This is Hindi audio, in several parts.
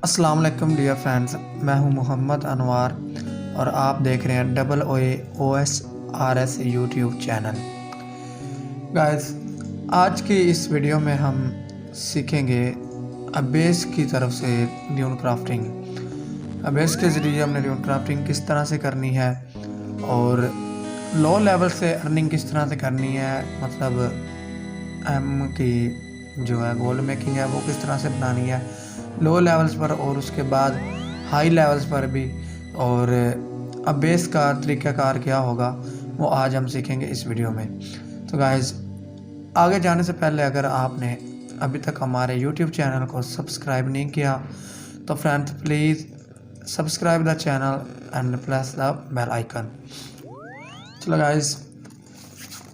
अस्सलाम वालेकुम डियर फ्रेंड्स, मैं हूं मोहम्मद अनवार और आप देख रहे हैं OOSRS यूट्यूब चैनल। गाइस, आज की इस वीडियो में हम सीखेंगे अबेस की तरफ से ड्यून क्राफ्टिंग। अबेस के ज़रिए हमने ड्यून क्राफ्टिंग किस तरह से करनी है और लो लेवल से अर्निंग किस तरह से करनी है, मतलब एम की जो है गोल्ड मेकिंग है वो किस तरह से बनानी है लो लेवल्स पर और उसके बाद हाई लेवल्स पर भी, और अबेस का तरीक़ाकार क्या होगा वो आज हम सीखेंगे इस वीडियो में। तो गाइस, आगे जाने से पहले अगर आपने अभी तक हमारे यूट्यूब चैनल को सब्सक्राइब नहीं किया तो friends please subscribe the channel and press the bell icon. चलो गाइस,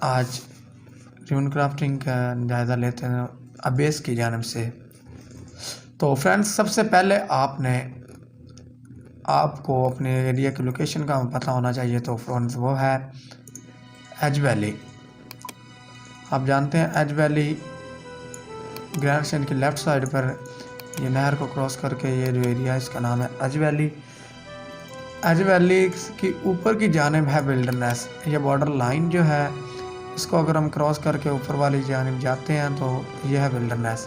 आज ड्यून क्राफ्टिंग का जायज़ा लेते हैं अबेस की जानिब से। तो फ्रेंड्स, सबसे पहले आपको अपने एरिया की लोकेशन का पता होना चाहिए। तो फ्रेंड्स, वो है एज वैली। आप जानते हैं एज वैली ग्रैंड स्टैंड की लेफ़्ट साइड पर ये नहर को क्रॉस करके ये जो एरिया है इसका नाम है एज वैली। एज वैली की ऊपर की जानिब है विल्डरनेस। ये बॉर्डर लाइन जो है इसको अगर हम क्रॉस करके ऊपर वाली जानिब जाते हैं तो ये है विल्डरनेस,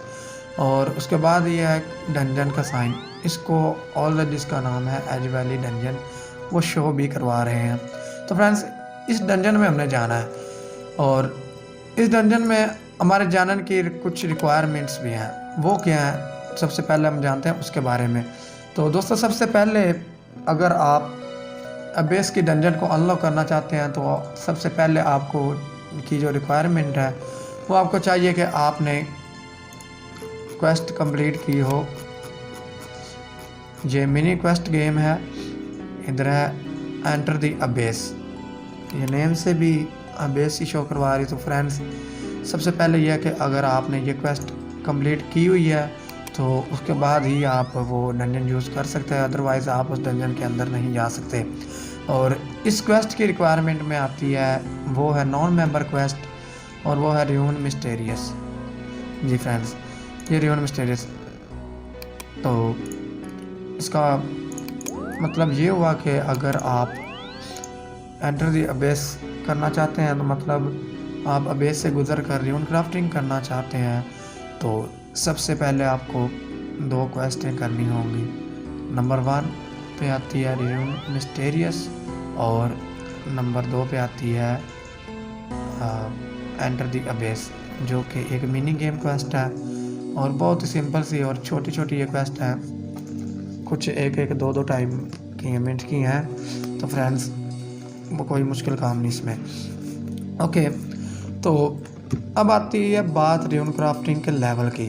और उसके बाद ये है डंजन का साइन। इसको ऑलरेडी जिसका नाम है एज वैली डंजन वो शो भी करवा रहे हैं। तो फ्रेंड्स, इस डंजन में हमने जाना है और इस डंजन में हमारे जानने की कुछ रिक्वायरमेंट्स भी हैं। वो क्या है सबसे पहले हम जानते हैं उसके बारे में। तो दोस्तों, सबसे पहले अगर आप अबेस की डंजन को अनलॉक करना चाहते हैं तो सबसे पहले आपको की जो रिक्वायरमेंट है वो आपको चाहिए कि आपने क्वेस्ट कंप्लीट की हो। ये मिनी क्वेस्ट गेम है, इधर है एंटर द अबेस। ये नेम से भी अबेस ही शो करवा रही। तो फ्रेंड्स, सबसे पहले यह है कि अगर आपने ये क्वेस्ट कंप्लीट की हुई है तो उसके बाद ही आप वो डंजन यूज़ कर सकते हैं, अदरवाइज़ आप उस डंजन के अंदर नहीं जा सकते। और इस क्वेस्ट की रिक्वायरमेंट में आती है वो है नॉन मेंबर क्वेस्ट, और वो है ड्यून मिस्टीरियस। जी फ्रेंड्स, ये ड्यून मिस्टीरियस। तो इसका मतलब ये हुआ कि अगर आप एंटर द अबेस करना चाहते हैं तो मतलब आप अबेस से गुजर कर ड्यून क्राफ्टिंग करना चाहते हैं तो सबसे पहले आपको दो क्वेस्टें करनी होंगी। नंबर 1 पे आती है ड्यून मिस्टीरियस और नंबर 2 पे आती है एंटर द अबेस, जो कि एक मिनी गेम क्वेस्ट है और बहुत ही सिंपल सी और छोटी छोटी ये क्वेस्ट है। कुछ एक दो टाइम की मिनट की हैं। तो फ्रेंड्स, वो कोई मुश्किल काम नहीं इसमें। ओके, तो अब आती है बात ड्यून क्राफ्टिंग के लेवल की।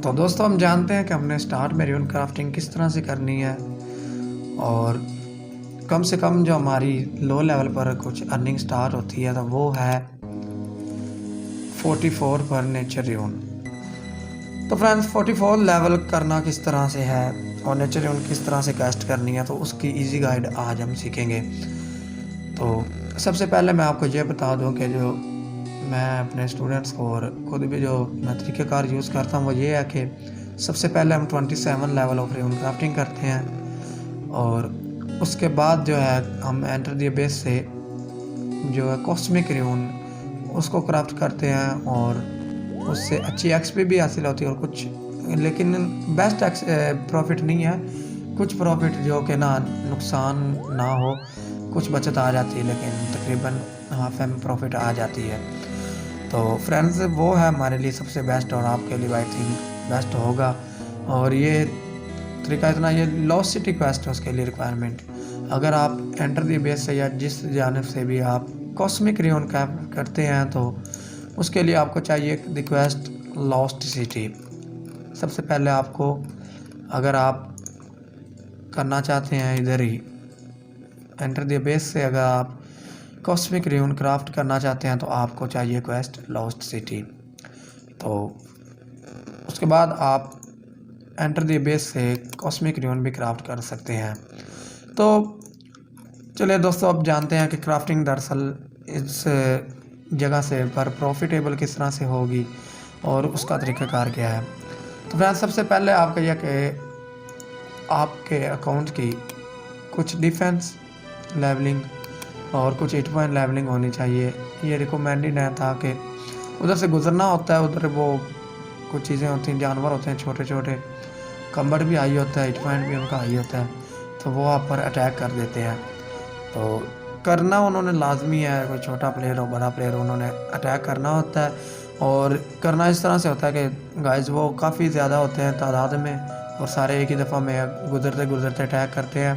तो दोस्तों, हम जानते हैं कि हमने स्टार्ट में ड्यून क्राफ्टिंग किस तरह से करनी है, और कम से कम जो हमारी लो लेवल पर कुछ अर्निंग स्टार्ट होती है तो वो है 44 पर नेचर ड्यून। तो फ्रेंड्स, 44 लेवल करना किस तरह से है और नेचर ड्यून किस तरह से कैस्ट करनी है तो उसकी इजी गाइड आज हम सीखेंगे। तो सबसे पहले मैं आपको ये बता दूं कि जो मैं अपने स्टूडेंट्स को और खुद भी जो मैं तरीक़ेकार यूज़ करता हूँ वो ये है कि सबसे पहले हम 27 लेवल ऑफ ड्यून क्राफ्टिंग करते हैं और उसके बाद जो है हम एंटर द अबेस से जो है कॉस्मिक ड्यून उसको क्राफ्ट करते हैं और उससे अच्छी एक्सपी भी हासिल होती है और कुछ, लेकिन बेस्ट प्रॉफिट नहीं है। कुछ प्रॉफिट जो कि ना नुकसान ना हो, कुछ बचत आ जाती है, लेकिन तकरीबन हाफ एम प्रॉफिट आ जाती है। तो फ्रेंड्स, वो है हमारे लिए सबसे बेस्ट और आपके लिए आई थिंक बेस्ट होगा। और ये तरीका इतना, ये लॉस्ट सिटी क्वेस्ट है उसके लिए रिक्वायरमेंट। अगर आप एंटर द बेस से या जिस जानिब से भी आप कॉस्मिक ड्यून क्राफ्ट करते हैं तो उसके लिए आपको चाहिए रिक्वेस्ट लॉस्ट सिटी। सबसे पहले आपको, अगर आप करना चाहते हैं इधर ही एंटर द बेस से, अगर आप कॉस्मिक ड्यून क्राफ्ट करना चाहते हैं तो आपको चाहिए क्वेस्ट लॉस्ट सिटी। तो उसके बाद आप एंटर द बेस से कॉस्मिक ड्यून भी क्राफ्ट कर सकते हैं। तो चलिए दोस्तों, अब जानते हैं कि क्राफ्टिंग दरअसल इस जगह से पर प्रॉफिटेबल किस तरह से होगी। और उसका तरीक़ाकार क्या है। तो फ्रेंड्स सबसे पहले आपका यह कि आपके अकाउंट की कुछ डिफेंस लेवलिंग और कुछ हिट पॉइंट लेवलिंग होनी चाहिए। ये रिकमेंडेड है ताकि उधर से गुजरना होता है, उधर वो कुछ चीज़ें होती हैं, जानवर होते हैं छोटे छोटे, कम्बट भी हाई होता है, हिट पॉइंट भी उनका हाई होता है, तो वो आप पर अटैक कर देते हैं। तो करना उन्होंने लाजमी है, कोई छोटा प्लेयर हो बड़ा प्लेयर हो, उन्होंने अटैक करना होता है। और करना इस तरह से होता है कि गाइस वो काफ़ी ज़्यादा होते हैं तादाद में और सारे एक ही दफ़ा में गुजरते गुजरते अटैक करते हैं,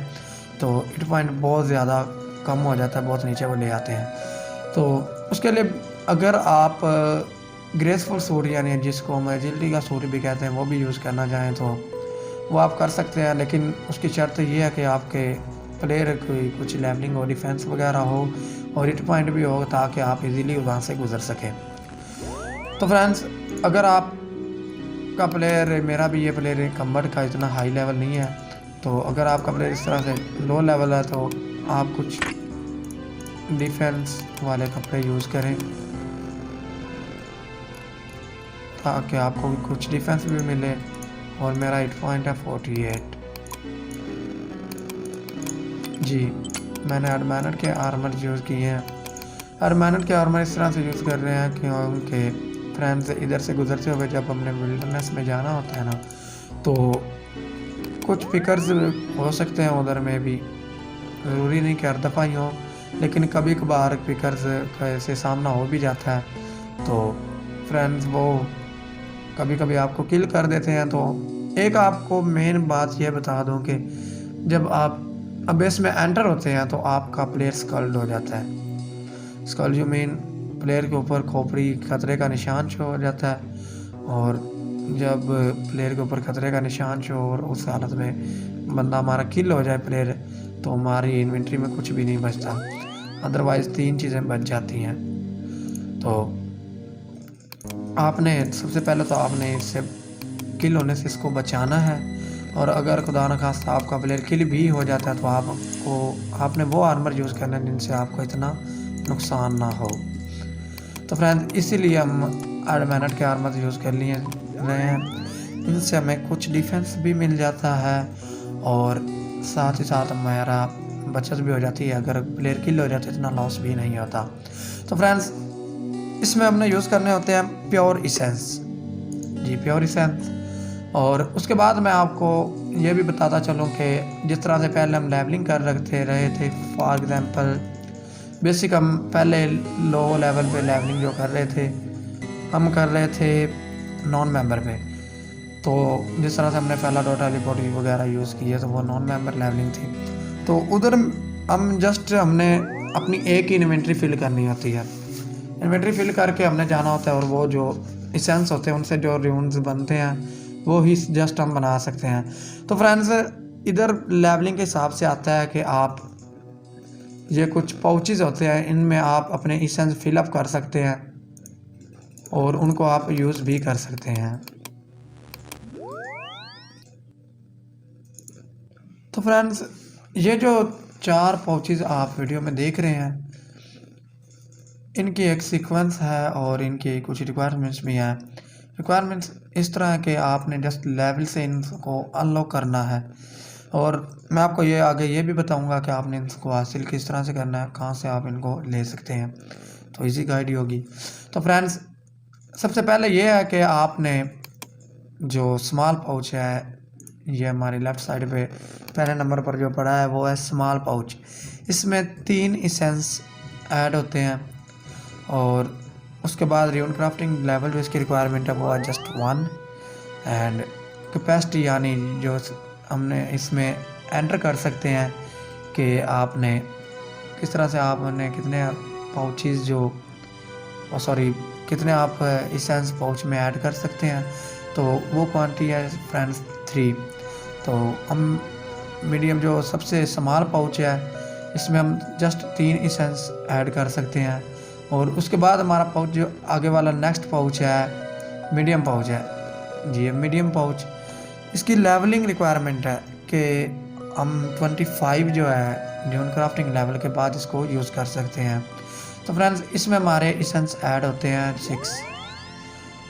तो हिट पॉइंट बहुत ज़्यादा कम हो जाता है, बहुत नीचे वो ले आते हैं। तो उसके लिए अगर आप ग्रेसफुल सूट यानी जिसको हम एजिलिटी का सूट भी कहते हैं वो भी यूज़ करना चाहें तो वो आप कर सकते हैं, लेकिन उसकी शर्त ये है कि आपके प्लेयर की कुछ लेवलिंग हो, डिफेंस वगैरह हो और हिट पॉइंट भी हो ताकि आप इजीली वहाँ से गुजर सकें। तो फ्रेंड्स अगर आप का प्लेयर, मेरा भी ये प्लेयर कम्बट का इतना हाई लेवल नहीं है, तो अगर आपका प्लेयर इस तरह से लो लेवल है तो आप कुछ डिफेंस वाले कपड़े यूज़ करें ताकि आपको कुछ डिफेंस भी मिले। और मेरा हिट पॉइंट है 48। जी मैंने अडमानट के आर्मर यूज़ किए हैं। अडमानट के आर्मर इस तरह से यूज़ कर रहे हैं कि उनके फ्रेंड्स इधर से गुजरते हुए जब हमने विल्डरनेस में जाना होता है ना, तो कुछ पिकर्स हो सकते हैं उधर में भी, ज़रूरी नहीं कि हर दफ़ा ही हो, लेकिन कभी कभार पिकर्स से सामना हो भी जाता है। तो फ्रेंड्स वो कभी कभी आपको किल कर देते हैं। तो एक आपको मेन बात यह बता दूं कि जब आप अबेस में एंटर होते हैं तो आपका प्लेयर स्कल्ड हो जाता है। स्कल्ड जो मेन प्लेयर के ऊपर खोपड़ी खतरे का निशान शो हो जाता है, और जब प्लेयर के ऊपर खतरे का निशान शो और उस हालत में बंदा हमारा किल हो जाए प्लेयर, तो हमारी इन्वेंट्री में कुछ भी नहीं बचता, अदरवाइज़ 3 चीज़ें बच जाती हैं। तो आपने सबसे पहले तो आपने इससे किल होने से इसको बचाना है, और अगर खुदा न खास्ता आपका प्लेयर किल भी हो जाता है तो आपने वो आर्मर यूज़ करना है जिनसे आपको इतना नुकसान ना हो। तो फ्रेंड्स इसीलिए हम अडमानट के आर्मर यूज़ कर लिए रहे हैं, इनसे हमें कुछ डिफेंस भी मिल जाता है और साथ ही साथ हमारा बचत भी हो जाती है। अगर प्लेयर किल हो जाता है इतना लॉस भी नहीं होता। तो फ्रेंड्स इसमें हमने यूज़ करने होते हैं प्योर इसेंस। जी प्योर इसेंस। और उसके बाद मैं आपको ये भी बताता चलूँ कि जिस तरह से पहले हम लेवलिंग कर रहे थे, फॉर एग्ज़ाम्पल बेसिक हम पहले लो लेवल पे लेवलिंग जो कर रहे थे, हम कर रहे थे नॉन मेंबर पे। तो जिस तरह से हमने पहला डोटा रिपोर्ट वगैरह यूज़ की है तो वो नॉन मेंबर लेवलिंग थी। तो उधर हमने अपनी एक ही इन्वेंट्री फिल करनी होती है, इन्वेंट्री फिल करके हमने जाना होता है, और वो जो इसेंस होते हैं उनसे जो रून्स बनते हैं वो ही जस्ट हम बना सकते हैं। तो फ्रेंड्स इधर लेवलिंग के हिसाब से आता है कि आप ये कुछ पाउचेस होते हैं, इनमें आप अपने इसेंस फिलअप कर सकते हैं और उनको आप यूज़ भी कर सकते हैं। तो फ्रेंड्स ये जो 4 पाउचेस आप वीडियो में देख रहे हैं, इनकी एक सीक्वेंस है और इनकी कुछ रिक्वायरमेंट्स भी हैं। रिक्वायरमेंट्स इस तरह है कि आपने जस्ट लेवल से इनको अनलॉक करना है, और मैं आपको ये आगे ये भी बताऊंगा कि आपने इनको हासिल किस तरह से करना है, कहाँ से आप इनको ले सकते हैं, तो इजी गाइड ही होगी। तो फ्रेंड्स सबसे पहले ये है कि आपने जो स्मॉल पाउच है, ये हमारी लेफ़्ट साइड पे पहले नंबर पर जो पड़ा है वो है स्मॉल पाउच। इसमें 3 इसेंस ऐड होते हैं, और उसके बाद रिवन क्राफ्टिंग लेवल जो इसकी रिक्वायरमेंट है वो है जस्ट 1, एंड कैपेसिटी यानी जो हमने इसमें एंटर कर सकते हैं कि आपने किस तरह से आपने कितने पाउचेस कितने आप इसेंस पाउच में ऐड कर सकते हैं, तो वो क्वांटिटी है फ्रेंड्स 3। तो हम मीडियम जो सबसे स्मॉल पाउच है इसमें हम जस्ट 3 इसेंस ऐड कर सकते हैं, और उसके बाद हमारा पाउच जो आगे वाला नेक्स्ट पाउच है मीडियम पाउच है। जी मीडियम पाउच, इसकी लेवलिंग रिक्वायरमेंट है कि हम 25 जो है रिवन क्राफ्टिंग लेवल के बाद इसको यूज़ कर सकते हैं। तो फ्रेंड्स इसमें हमारे इसेंस ऐड होते हैं 6,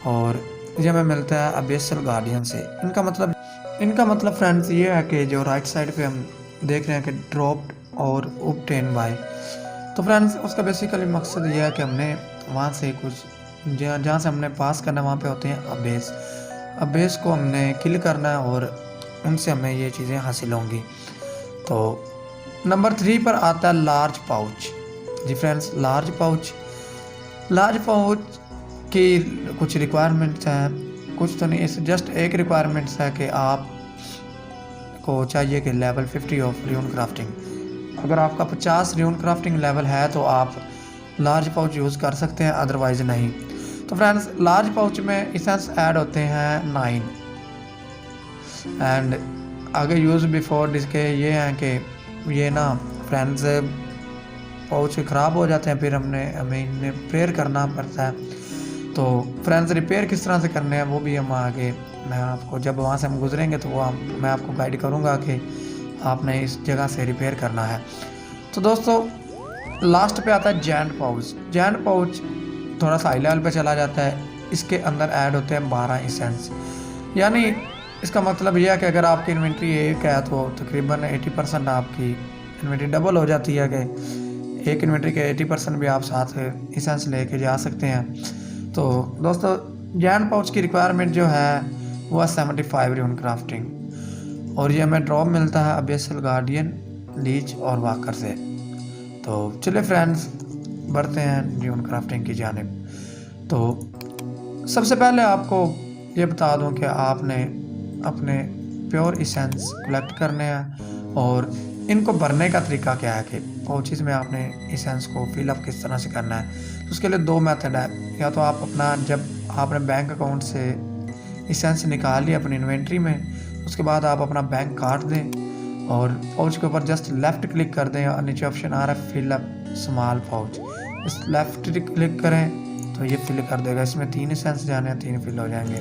और ये हमें मिलता है अबेसल गार्डियन से। इनका मतलब फ्रेंड्स ये है कि जो राइट साइड पे हम देख रहे हैं कि ड्रॉप्ड और ऑब्टेन बाय, तो फ्रेंड्स उसका बेसिकली मकसद ये है कि हमने वहाँ से कुछ जहाँ से हमने पास करना है वहाँ पे होते हैं अबेस को हमने किल करना है और उनसे हमें ये चीज़ें हासिल होंगी। तो नंबर 3 पर आता है लार्ज पाउच। जी फ्रेंड्स, लार्ज पाउच की कुछ रिक्वायरमेंट्स हैं, कुछ तो नहीं, इस जस्ट एक रिक्वायरमेंट्स है कि आप को चाहिए कि लेवल 50 ऑफ र्यून क्राफ्टिंग। अगर आपका 50 र्यून क्राफ्टिंग लेवल है तो आप लार्ज पाउच यूज़ कर सकते हैं, अदरवाइज नहीं। तो फ्रेंड्स लार्ज पाउच में इसेंस ऐड होते हैं 9 एंड आगे यूज़ बिफोर जिसके ये हैं कि ये ना फ्रेंड्स पाउच ख़राब हो जाते हैं, फिर हमें इन्हें रिपेयर करना पड़ता है। तो फ्रेंड्स रिपेयर किस तरह से करने हैं वो भी हम आगे, मैं आपको जब वहाँ से हम गुजरेंगे तो मैं आपको गाइड करूँगा कि आपने इस जगह से रिपेयर करना है। तो दोस्तों लास्ट पे आता है जैंट पाउच थोड़ा सा हाई लेवल पे चला जाता है। इसके अंदर ऐड होते हैं 12 इसेंस, यानी इसका मतलब यह है कि अगर आपकी इन्वेंट्री एक है तो तकरीबन 80% आपकी इन्वेंट्री डबल हो जाती है कि एक इन्वेंट्री के 80% भी आप साथ इसेंस लेके जा सकते हैं। तो दोस्तों जैंट पाउच की रिक्वायरमेंट जो है वो है 75 र्यून क्राफ्टिंग, और ये हमें ड्रॉप मिलता है अबेसल गार्डियन, लीच और वाकर से। तो चलिए फ्रेंड्स बढ़ते हैं र्यून क्राफ्टिंग की जानिब। तो सबसे पहले आपको ये बता दूं कि आपने अपने प्योर इसेंस कलेक्ट करने हैं और इनको भरने का तरीका क्या है कि पाउचेस में आपने इसेंस को फिलअप किस तरह से करना है। तो उसके लिए 2 मेथड है, या तो आप अपना जब आपने बैंक अकाउंट से इसेंस निकाल लिया अपनी इन्वेंट्री में, उसके बाद आप अपना बैंक काट दें और पाउच के ऊपर जस्ट लेफ़्ट क्लिक कर दें और नीचे ऑप्शन आ रहा है फिलअप स्मॉल पाउच, इस लेफ़्ट क्लिक करें तो ये फिल कर देगा। इसमें 3 इसेंस जाने हैं, 3 फिल हो जाएंगे।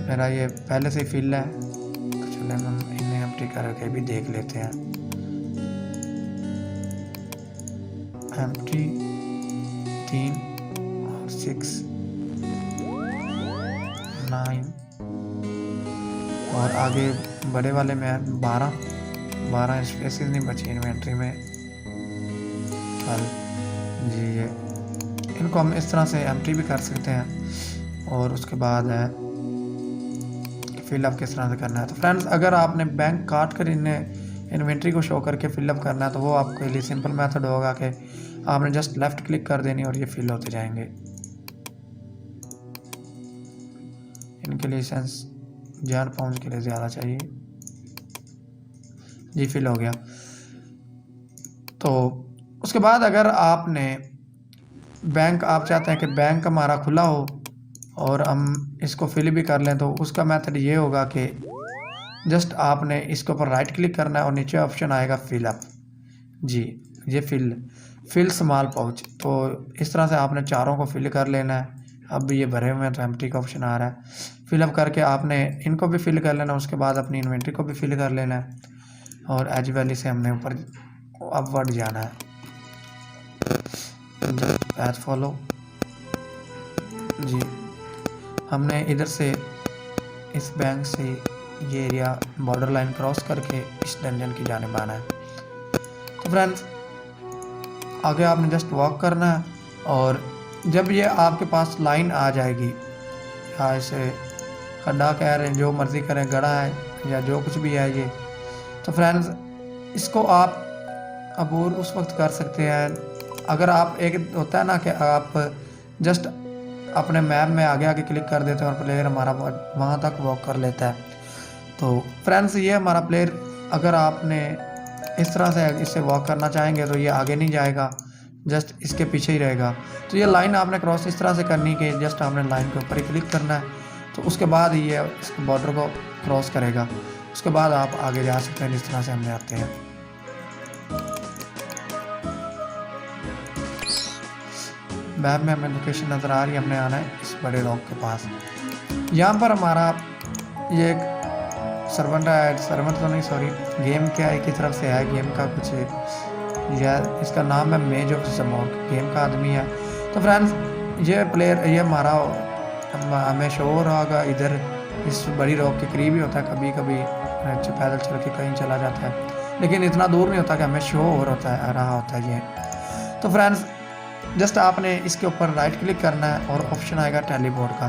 मेरा ये पहले से ही फिल है, तो चलिए हम इन्हें एम्प्टी करके भी देख लेते हैं। एम्प्टी 3 और 6 9 और आगे बड़े वाले में 12 स्पेसेस नहीं बची इन्वेंट्री में। चल जी, ये इनको हम इस तरह से एम्प्टी भी कर सकते हैं और उसके बाद है फिलअप किस तरह से करना है। तो फ्रेंड्स अगर आपने बैंक काट कर इन्हें इन्वेंट्री को शो करके फिलअप करना है तो वो आपके लिए सिंपल मेथड होगा कि आपने जस्ट लेफ़्ट क्लिक कर देनी और ये फिल होते जाएंगे। इनके लिए सेंस जार पाउंड के लिए ज़्यादा चाहिए। जी फिल हो गया। तो उसके बाद अगर आपने बैंक आप चाहते हैं कि बैंक हमारा खुला हो और हम इसको फिल भी कर लें, तो उसका मेथड ये होगा कि जस्ट आपने इसके ऊपर राइट क्लिक करना है और नीचे ऑप्शन आएगा फिल अप। जी ये फिल स्मॉल पाउच। तो इस तरह से आपने चारों को फिल कर लेना है। अब ये भरे हुए हैं तो एम्प्टी का ऑप्शन आ रहा है, फिलअप करके आपने इनको भी फिल कर लेना, उसके बाद अपनी इन्वेंट्री को भी फिल कर लेना है और एज वैली से हमने ऊपर अपवर्ड जाना है। पैथ फॉलो जी, हमने इधर से इस बैंक से ये एरिया बॉर्डर लाइन क्रॉस करके इस डंजन की जानिब आना है। तो फ्रेंड्स आगे आपने जस्ट वॉक करना है और जब ये आपके पास लाइन आ जाएगी, या इसे खड्डा कह रहे हैं, जो मर्ज़ी करें, गड़ा है या जो कुछ भी है ये, तो फ्रेंड्स इसको आप अबूर उस वक्त कर सकते हैं अगर आप एक होता है ना कि आप जस्ट अपने मैप में आगे आगे क्लिक कर देते हैं और प्लेयर हमारा वहाँ तक वॉक कर लेता है। तो फ्रेंड्स ये हमारा प्लेयर, अगर आपने इस तरह से इससे वॉक करना चाहेंगे तो ये आगे नहीं जाएगा, जस्ट इसके पीछे ही रहेगा। तो ये लाइन आपने क्रॉस इस तरह से करनी कि जस्ट आपने लाइन के ऊपर ही क्लिक करना है, तो उसके बाद ही ये इस बॉर्डर को क्रॉस करेगा। उसके बाद आप आगे जा सकते हैं जिस तरह से हमने आते हैं। मैप में हमें लोकेशन नज़र आ रही है, हमने आना है इस बड़े रॉक के पास। यहाँ पर हमारा ये एक सर्वेंट तो नहीं, सॉरी, गेम क्या है की तरफ से है, गेम का कुछ यार इसका नाम है मेज ऑफ समॉक, गेम का आदमी है। तो फ्रेंड्स ये प्लेयर, ये हमारा हमें शो हो रहा होगा इधर इस बड़ी रॉक के करीब ही होता है, कभी कभी पैदल चल के कहीं चला जाता है, लेकिन इतना दूर नहीं होता कि हमें शो हो रहा होता है ये। तो फ्रेंड्स जस्ट आपने इसके ऊपर राइट क्लिक करना है और ऑप्शन आएगा टेलीपोर्ट का।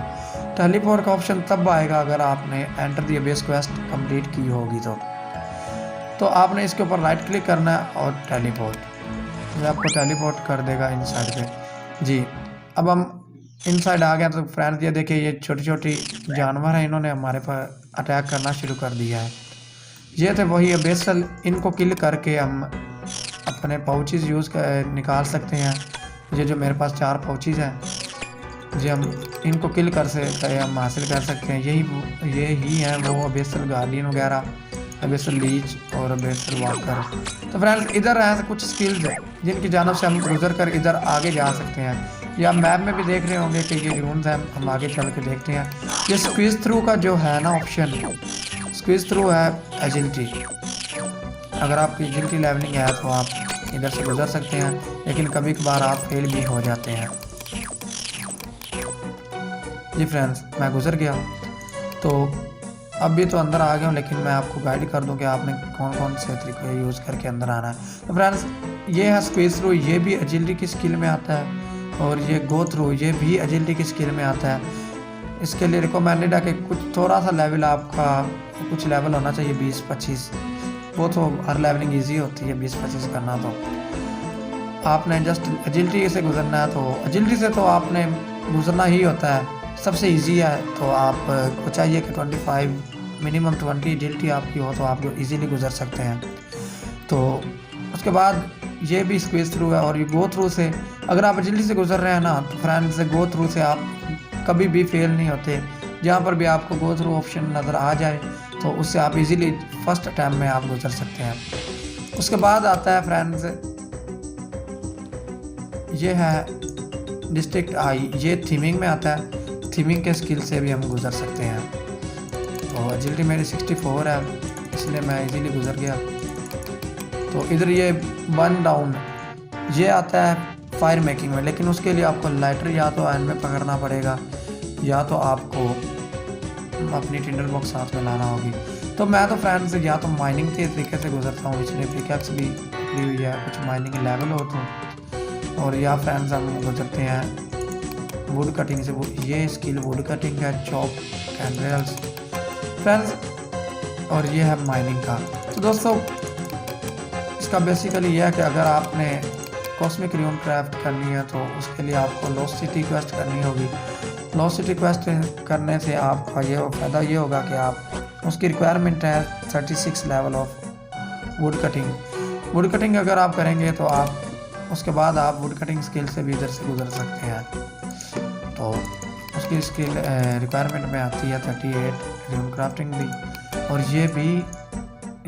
टेलीपोर्ट का ऑप्शन तब आएगा अगर आपने enter the base quest complete की होगी तो आपने इसके ऊपर राइट क्लिक करना है और टेलीपोर्ट, ये आपको टेलीपोर्ट कर देगा इनसाइड पे जी। अब हम इनसाइड आ गए तो फ्रेंड्स ये देखिए ये छोटी छोटी जानवर हैं, इन्होंने हमारे पर अटैक करना शुरू कर दिया है। ये थे वही बेसल, इनको किल करके हम अपने पाउचेस निकाल सकते हैं। ये जो मेरे पास 4 पाउचेस हैं जी, हम इनको किल हम हासिल कर सकते हैं। यही हैं वो बेसल गार्डियन वगैरह, बेसल लीच और बेसल वॉकर। तो फ्रेंड्स इधर ऐसे कुछ स्किल्स हैं जिनकी जानब से हम गुजर कर इधर आगे जा सकते हैं। या मैप में भी देख रहे होंगे कि ये रूम्स हैं, हम आगे चल के देखते हैं। ये स्क्वीज थ्रू का जो है ना ऑप्शन, स्क्वीज थ्रू है एजिलिटी। अगर आपकी एजिलिटी लेवलिंग है तो आप इधर से गुजर सकते हैं, लेकिन कभी कभार आप फेल भी हो जाते हैं जी। फ्रेंड्स मैं गुजर गया तो अभी तो अंदर आ गया हूँ, लेकिन मैं आपको गाइड कर दूं कि आपने कौन कौन से तरीके यूज़ करके अंदर आना है। तो फ्रेंड्स ये है स्क्वीज थ्रू, ये भी एजिलिटी की स्किल में आता है, और ये गो थ्रू ये भी एजिलिटी की स्किल में आता है। इसके लिए रिकमेंडेड है कि कुछ थोड़ा सा लेवल आपका कुछ लेवल होना चाहिए 20-25, वो तो हर लेवलिंग ईजी होती है 20-25 करना। तो आपने जस्ट एजिलिटी से गुजरना है, तो एजिलिटी से तो आपने गुजरना ही होता है, सबसे इजी है। तो आपको चाहिए कि 25 मिनिमम 20 एजिलिटी आपकी हो तो आप जो इजीली गुजर सकते हैं। तो उसके बाद ये भी स्क्वीज थ्रू है, और ये गो थ्रू से अगर आप एजिलिटी से गुजर रहे हैं ना तो फ्रेंड्स गो थ्रू से आप कभी भी फेल नहीं होते। जहाँ पर भी आपको गो थ्रू ऑप्शन नज़र आ जाए तो उससे आप इजीली फर्स्ट अटैम्प्ट में आप गुजर सकते हैं। उसके बाद आता है फ्रेंड्स ये है डिस्ट्रिक्ट आई, ये थीमिंग में आता है। थीमिंग के स्किल से भी हम गुजर सकते हैं। और एजिलिटी मेरी 64 है, इसलिए मैं इजीली गुजर गया। तो इधर ये बर्न डाउन ये आता है फायर मेकिंग में, लेकिन उसके लिए आपको लाइटर या तो हैंड में पकड़ना पड़ेगा या तो आपको अपनी टिंडर बॉक्स साथ में लाना होगी। तो मैं तो फ्रेंड्स या तो माइनिंग के तरीके से गुजरता हूँ, इसलिए पिकैक्स भी ली हुई है, कुछ माइनिंग लेवल हो तो। और या फ्रेंड्स हम गुजरते हैं वुड कटिंग से, ये स्किल वुड कटिंग है, चॉप कैंड्रेल्स फ्रेंड्स, और ये है माइनिंग का। तो दोस्तों इसका बेसिकली ये है कि अगर आपने कॉस्मिक रियन क्राफ्ट करनी है तो उसके लिए आपको लॉस्ट सिटी क्वेस्ट करनी होगी। लॉस्ट सिटी क्वेस्ट करने से आपका ये फ़ायदा ये होगा कि आप उसकी रिक्वायरमेंट है 36 level of would cutting. Would cutting अगर आप करेंगे तो आप उसके बाद आप वुड कटिंग स्किल से भी इधर से गुजर सकते हैं। तो उसकी स्किल रिक्वायरमेंट में आती है 38 रियन क्राफ्टिंग भी, और ये भी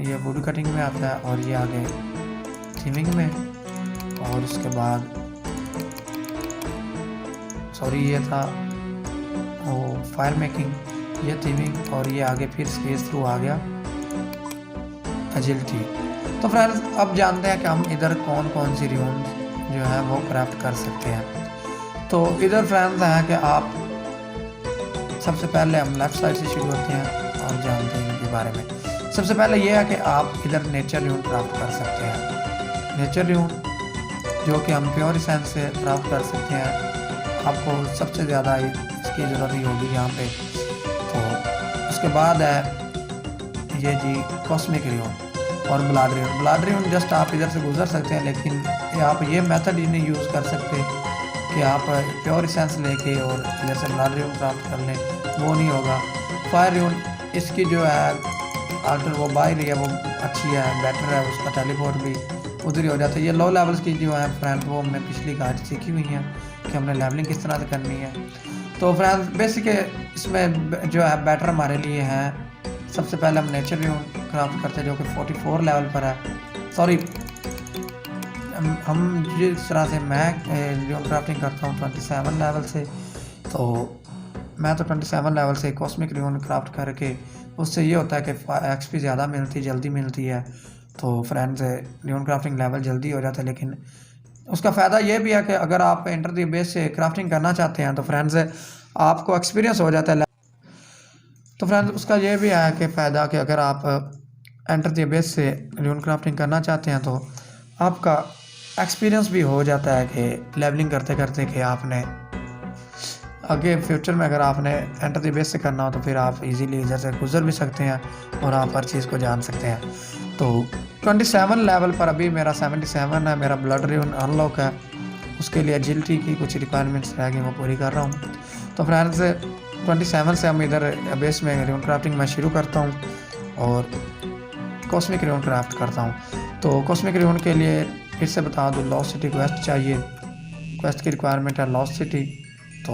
ये वुड कटिंग में आता है, और ये आगे थीमिंग में, और उसके बाद सॉरी ये था वो फायर मेकिंग, ये थीमिंग, और ये आगे फिर स्पेस थ्रू आ गया एजिलिटी। तो फ्रेंड्स अब जानते हैं कि हम इधर कौन कौन सी रियून जो है वो क्राफ्ट कर सकते हैं। तो इधर फ्रेंड्स हैं कि आप सबसे पहले हम लेफ़्ट साइड से शुरू होते हैं और जानते हैं इनके बारे में। सबसे पहले ये है कि आप इधर नेचर रियून क्राफ्ट कर सकते हैं। नेचर रियून जो कि हम प्योर एसेंस से क्राफ्ट कर सकते हैं, आपको सबसे ज़्यादा इसकी ज़रूरत ही होगी यहाँ पे। तो उसके बाद है ये जी कॉस्मिक रियून और blood ruin. Blood ruin just आप इधर से गुजर सकते हैं, लेकिन आप ये मेथड ही नहीं यूज़ कर सकते कि आप प्योर एसेंस लेके और इधर से ब्लड रियून क्राफ्ट कर लें, वो नहीं होगा। फायर रियून इसकी जो है आल्टर वो बाई रही है, वो अच्छी है, बेटर है, उसका टेलीपोर्ट भी उधर ही हो जाता है। ये लो लेवल्स की जो है फ्रेंड वो हमने पिछली गाइड सीखी हुई है कि हमने लेवलिंग किस तरह से करनी है। तो फ्रेंड बेसिक इसमें जो है बेटर हमारे लिए है, सबसे पहले हम नेचर रियून क्राफ्ट करते हैं जो कि 44 लेवल पर है। सॉरी हम जिस तरह से मैं रियून क्राफ्टिंग करता हूँ 27 लेवल से, तो मैं तो 27 लेवल से कॉस्मिक रियून क्राफ्ट करके उससे ये होता है कि एक्सपी ज़्यादा मिलती जल्दी मिलती है। तो फ्रेंड्स रियून क्राफ्टिंग लेवल जल्दी हो जाता है, लेकिन उसका फ़ायदा ये भी है कि अगर आप एंटर द बेस से क्राफ्टिंग करना चाहते हैं तो फ्रेंड्स आपको एक्सपीरियंस हो जाता है। तो फ्रेंड्स उसका ये भी है कि फ़ायदा कि अगर आप एंटर द बेस से र्यून क्राफ्टिंग करना चाहते हैं तो आपका एक्सपीरियंस भी हो जाता है कि लेवलिंग करते करते कि आपने आगे फ्यूचर में अगर आपने एंटर द बेस से करना हो तो फिर आप इजीली इधर से गुजर भी सकते हैं और आप हर चीज़ को जान सकते हैं। तो 27 लेवल पर अभी मेरा 77 है, मेरा ब्लड र्यून अनलॉक है। उसके लिए एजिलिटी की कुछ रिक्वायरमेंट्स रह गई, वो पूरी कर रहा हूँ। तो फ्रेंड्स 27 से हम इधर बेस में र्यून क्राफ्टिंग मैं शुरू करता हूँ और कॉस्मिक र्यून क्राफ्ट करता हूँ। तो कॉस्मिक र्यून के लिए फिर से बता दूँ, लॉस्ट सिटी क्वेस्ट चाहिए। क्वेस्ट की रिक्वायरमेंट है लॉस्ट सिटी, तो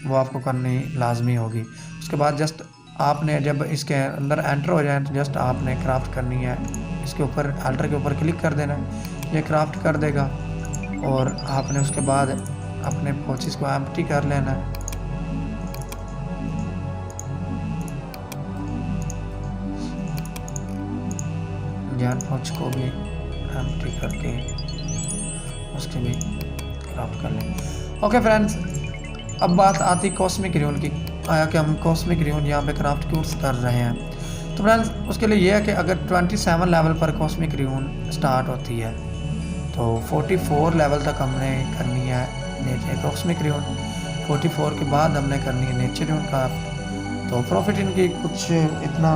वो आपको करनी लाजमी होगी। उसके बाद जस्ट आपने जब इसके अंदर एंटर हो जाए तो जस्ट आपने क्राफ्ट करनी है। इसके ऊपर अल्टर के ऊपर क्लिक कर देना है, ये क्राफ्ट कर देगा और आपने उसके बाद अपने पोचेस को एम्प्टी कर लेना है। ज्ञान पोच को भी एम्प्टी करके उसके भी क्राफ्ट कर लें। ओके फ्रेंड्स, अब बात आती कॉस्मिक र्यून की। आया कि हम कॉस्मिक र्यून यहाँ पे क्राफ्ट क्यों कर रहे हैं। तो फ्रेंड्स उसके लिए ये है कि अगर 27 लेवल पर कॉस्मिक र्यून स्टार्ट होती है तो 44 लेवल तक हमने करनी है कॉस्मिक र्यून। 44 के बाद हमने करनी है नेचर र्यून क्राफ्ट। तो प्रॉफिट इनकी कुछ इतना,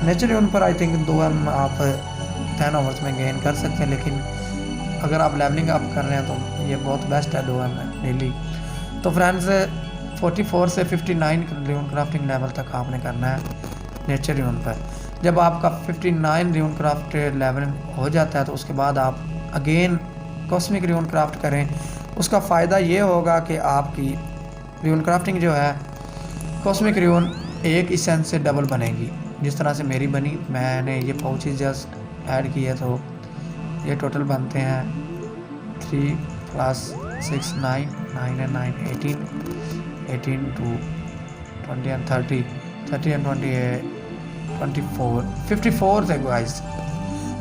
नेचर र्यून पर आई थिंक 2 आप 10 आवर्स में गेन कर सकते हैं, लेकिन अगर आप लेवलिंग अप कर रहे हैं तो ये बहुत बेस्ट है 2 डेली। तो फ्रेंड्स 44 से 59 र्यून क्राफ्टिंग लेवल तक आपने करना है नेचर र्यून पर। जब आपका 59 र्यून क्राफ्ट लेवल हो जाता है तो उसके बाद आप अगेन कॉस्मिक र्यून क्राफ्ट करें। उसका फ़ायदा ये होगा कि आपकी र्यून क्राफ्टिंग जो है कॉस्मिक र्यून एक इसेंस से डबल बनेगी, जिस तरह से मेरी बनी। मैंने ये पाउचेस जस्ट ऐड किए तो ये टोटल बनते हैं 3 + 6 9 9 and 9 18 to 20 and 30 and 28 24 54 थे गाइस।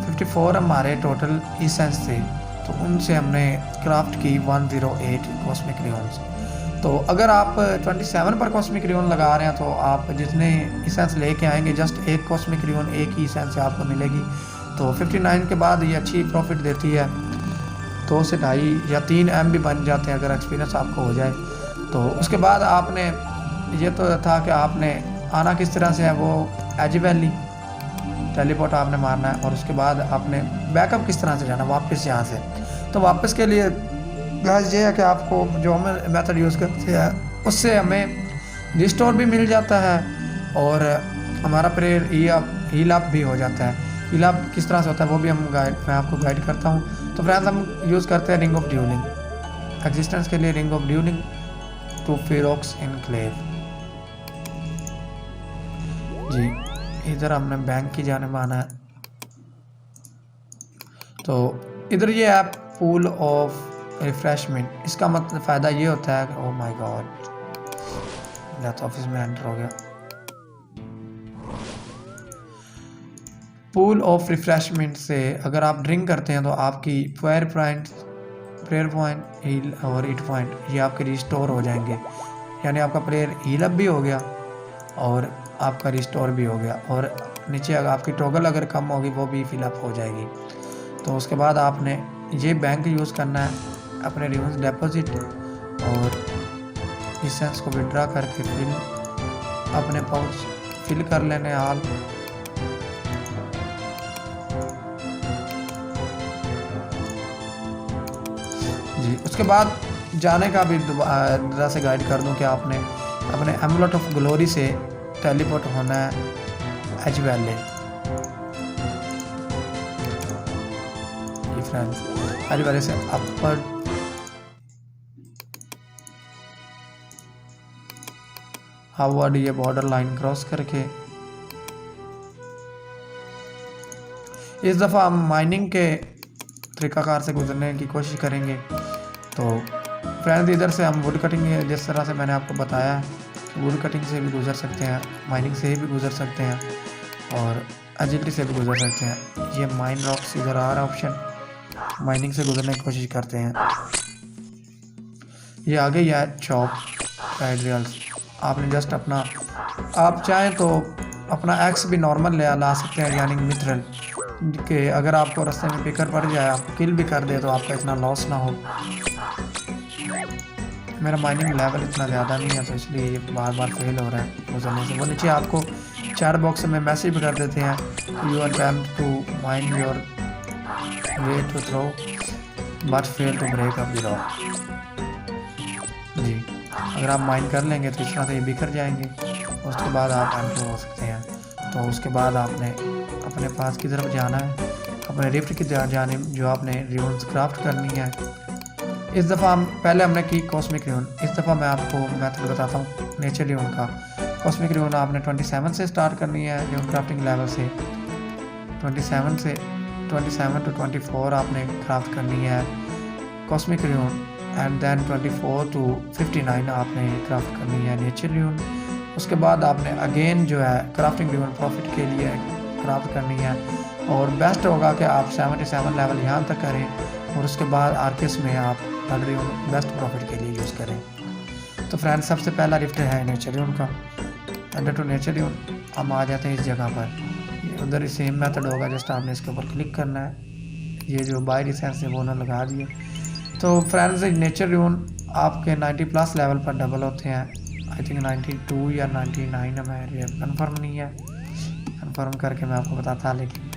54 हमारे टोटल इसेंस थे, तो उनसे हमने क्राफ्ट की 108 कॉस्मिक र्यून्स। तो अगर आप 27 पर कॉस्मिक र्यून लगा रहे हैं तो आप जितने इसेंस लेके आएंगे जस्ट एक कॉस्मिक र्यून एक ही इसेंस से आपको मिलेगी। तो 59 के बाद ये अच्छी प्रॉफिट देती है। 2 से 2.5 या 3 भी बन जाते हैं अगर एक्सपीरियंस आपको हो जाए। तो उसके बाद आपने ये तो था कि आपने आना किस तरह से है, वो एज वैली टेलीपोर्ट आपने मारना है और उसके बाद आपने बैकअप किस तरह से जाना वापस यहाँ से। तो वापस के लिए गाइस ये है कि आपको जो हम मेथड यूज़ करते हैं उससे हमें रिस्टोर भी मिल जाता है और हमारा प्रेयर हील अप भी हो जाता है। हील अप किस तरह से होता है वो भी मैं आपको गाइड करता हूँ। तो फ्रेंड्स हम यूज़ करते हैं रिंग ऑफ ड्यूलिंग एग्जिस्टेंस के लिए, ring of dueling to ferox enclave. जी इधर हमने बैंक की जाने आना है। तो इधर ये है पूल ऑफ रिफ्रेशमेंट। इसका मतलब फ़ायदा ये होता है कि oh my God, death office में एंटर हो गया। पूल ऑफ रिफ्रेशमेंट से अगर आप ड्रिंक करते हैं तो आपकी प्रेयर पॉइंट हील और हिट पॉइंट ये आपके रिस्टोर हो जाएंगे। यानी आपका प्रेयर हील अप भी हो गया और आपका रिस्टोर भी हो गया, और नीचे अगर आपकी टॉगल अगर कम होगी वो भी फिलअप हो जाएगी। तो उसके बाद आपने ये बैंक यूज़ करना है अपने र्यून्स डिपॉजिट और इसेंस को विड्रा करके फिल अपने पाउच फिल कर लेने हाल। जी उसके बाद जाने का भी दोबारा से गाइड कर दूं कि आपने अपने एमुलेट ऑफ ग्लोरी से टेलीपोर्ट होना है एज वैले। फ्रेंड्स एज वैले से अपर हावर्ड ये बॉर्डर लाइन क्रॉस करके इस दफ़ा हम माइनिंग के तरीक़ाकार से गुजरने की कोशिश करेंगे। तो फ्रेंड्स इधर से हम वुड कटिंग जिस तरह से मैंने आपको बताया है वुड कटिंग से भी गुजर सकते हैं, माइनिंग से भी गुजर सकते हैं और एजिलिटी से भी गुजर सकते हैं। ये माइन रॉक्स इधर आ रहा ऑप्शन, माइनिंग से गुजरने की कोशिश करते हैं। ये आगे ही है चॉप गाइड रियल्स। आपने जस्ट अपना, आप चाहें तो अपना एक्स भी नॉर्मल ला सकते हैं, यानी मिथरल कि अगर आपको रास्ते में पिकर पड़ जाए, आपको किल भी कर दे तो आपका इतना लॉस ना हो। मेरा माइनिंग लेवल इतना ज़्यादा नहीं है तो इसलिए ये बार बार फेल हो रहा है गुजरने से। वो नीचे आपको चैट बॉक्स में मैसेज भी कर देते हैं, you are time to mine your way to throw but fail to break up the rock. जी, अगर आप माइन कर लेंगे तो इस तरह से ये बिखर जाएंगे, उसके बाद आप एंट्री हो सकते हैं। तो उसके बाद आपने अपने पास की तरफ जाना है, अपने रिफ्ट की जानिब, जो आपने रियून्स क्राफ्ट करनी है। इस दफ़ा पहले हमने की कॉस्मिक रियून, इस दफ़ा मैं आपको मेथड बताता हूँ नेचर रियून का। कॉस्मिक रियून आपने 27 से स्टार्ट करनी है, रियून क्राफ्टिंग लेवल से 27 टू 24 आपने क्राफ्ट करनी है cosmic rune, and then 24 to 59 आपने क्राफ्ट करनी है नेचर रियून। उसके बाद आपने अगेन जो है क्राफ्टिंग रियून प्रॉफिट के लिए क्राफ्ट करनी है, और बेस्ट होगा कि आप 77 लेवल यहाँ तक करें और उसके बाद आर्किस में आप ब्लड रियून बेस्ट प्रॉफिट के लिए यूज़ करें। तो फ्रेंड्स, सबसे पहला रिफ्ट है नेचर रियून का। अंडर टू नेचर रियून हम आ जाते हैं इस जगह पर, उधर सेम मेथड होगा, जस्ट आपने इसके ऊपर क्लिक करना है, ये जो बाय रिसेंस है वो ना लगा दिए। तो फ्रेंड्स, नेचर रियून आपके 90+ लेवल पर डबल होते हैं, आई थिंक 92 या 99 है, मेरे कन्फर्म नहीं है, कन्फर्म करके मैं आपको बताता। लेकिन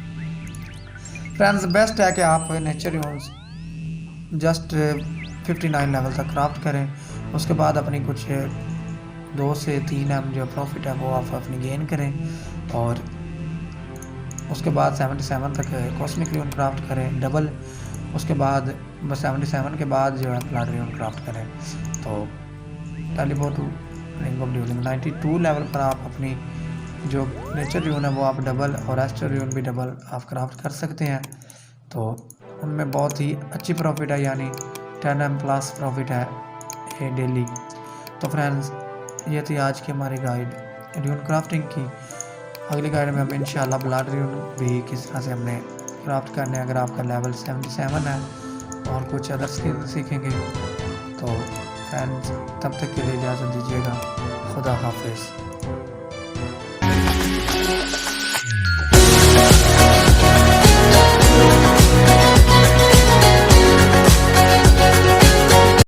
फ्रेंड्स, बेस्ट है कि आप नेचर रियून्स जस्ट 59 लेवल तक क्राफ्ट करें, उसके बाद अपनी कुछ 2 से 3 जो प्रॉफिट है वो आप अपनी गेन करें, और उसके बाद 77 तक कॉस्मिक रियून क्राफ्ट करें डबल, उसके बाद 77 के बाद जो है ब्लड रियून क्राफ्ट करें। तो teleport to ring of dueling 92 level पर आप अपनी जो नेचर रियून है वो आप डबल, और एस्टर रियून भी डबल आप क्राफ्ट कर सकते हैं। तो उनमें बहुत ही अच्छी प्रॉफिट है, यानी 10M+ प्रॉफिट है ये डेली। तो फ्रेंड्स, ये थी आज की हमारी गाइड रियून क्राफ्टिंग की। अगली गाइड में हम इंशाल्लाह ब्लड रियून भी किस तरह से हमने क्राफ्ट करने, अगर आपका लेवल 77 है, और कुछ अदर स्किल सीखेंगे। तो फ्रेंड्स, तब तक के लिए इजाज़त दीजिएगा। खुदा हाफिज़।